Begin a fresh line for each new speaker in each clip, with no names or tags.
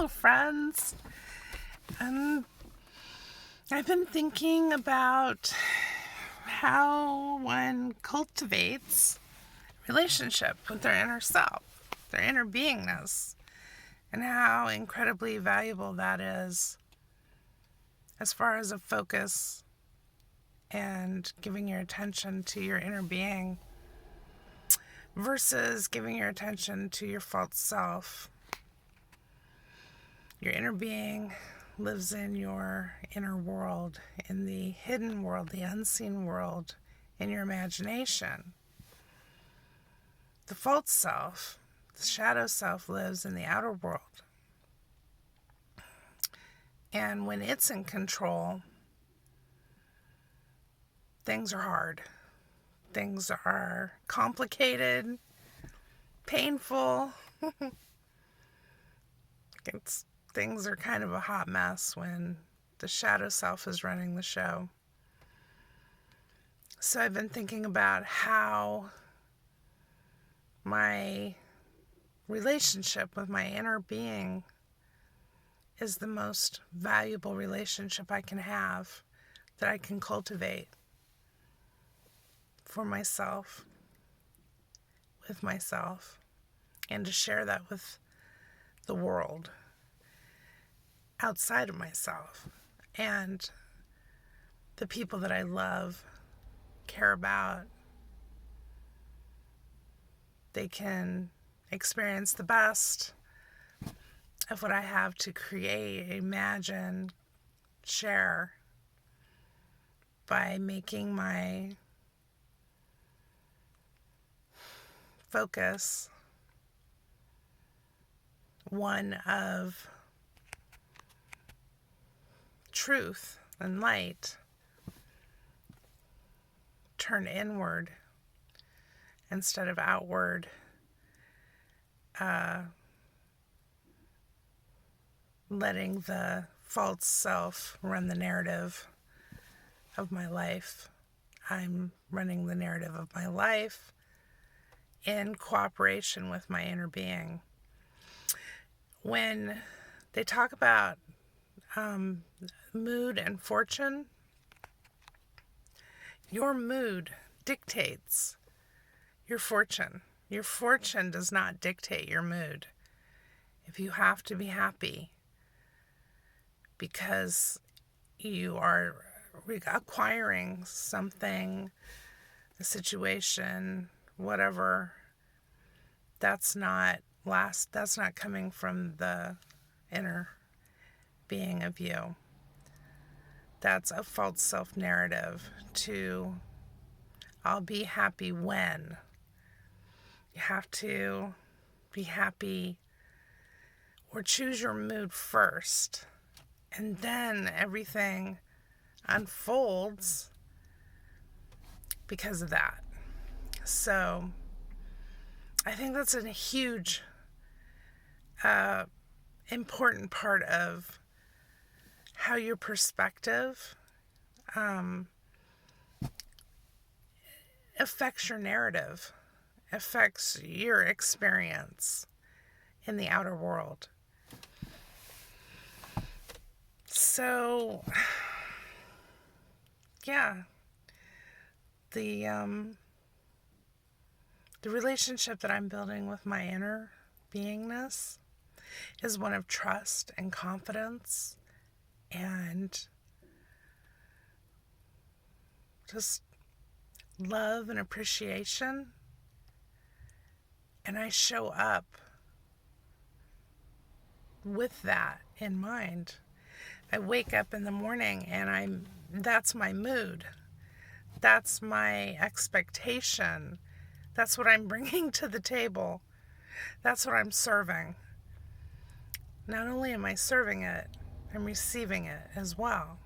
Hello, friends. I've been thinking about how one cultivates relationship with their inner self, their inner beingness, and how incredibly valuable that is as far as a focus and giving your attention to your inner being versus giving your attention to your false self. Your inner being lives in your inner world, in the hidden world, the unseen world, in your imagination. The false self, the shadow self, lives in the outer world. And when it's in control, things are hard. Things are complicated, painful. Things are kind of a hot mess when the shadow self is running the show. So I've been thinking about how my relationship with my inner being is the most valuable relationship I can have, that I can cultivate for myself, with myself, and to share that with the world outside of myself and the people that I love, care about. They can experience the best of what I have to create, imagine, share by making my focus one of truth and light, turn inward instead of outward, letting the false self run the narrative of my life. I'm running the narrative of my life in cooperation with my inner being. When they talk about mood and fortune, your mood dictates your fortune. Your fortune does not dictate your mood. If you have to be happy because you are acquiring something, a situation, whatever, that's not coming from the inner being of you. That's a false self-narrative to, I'll be happy when. You have to be happy or choose your mood first, and then everything unfolds because of that. So I think that's a huge, important part of how your perspective affects your narrative, affects your experience in the outer world. So, yeah, the relationship that I'm building with my inner beingness is one of trust and confidence and just love and appreciation. And I show up with that in mind. I wake up in the morning and that's my mood. That's my expectation. That's what I'm bringing to the table. That's what I'm serving. Not only am I serving it, I'm receiving it as well.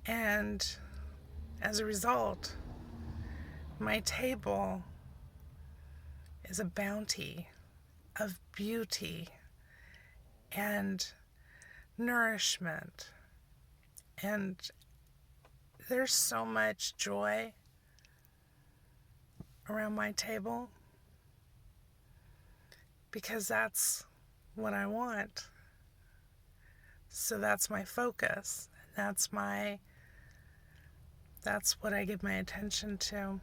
And as a result, my table is a bounty of beauty and nourishment. And there's so much joy around my table because that's what I want. So that's my focus. That's what I give my attention to.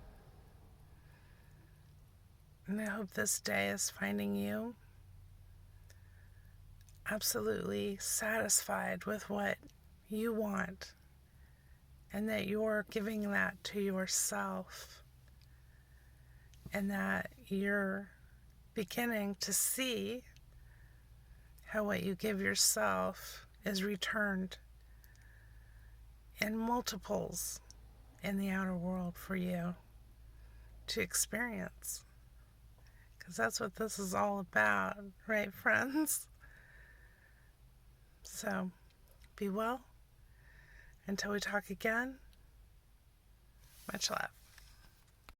And I hope this day is finding you absolutely satisfied with what you want, and that you're giving that to yourself, and that you're beginning to see how what you give yourself is returned in multiples in the outer world for you to experience. Because that's what this is all about, right, friends? So, be well. Until we talk again, much love.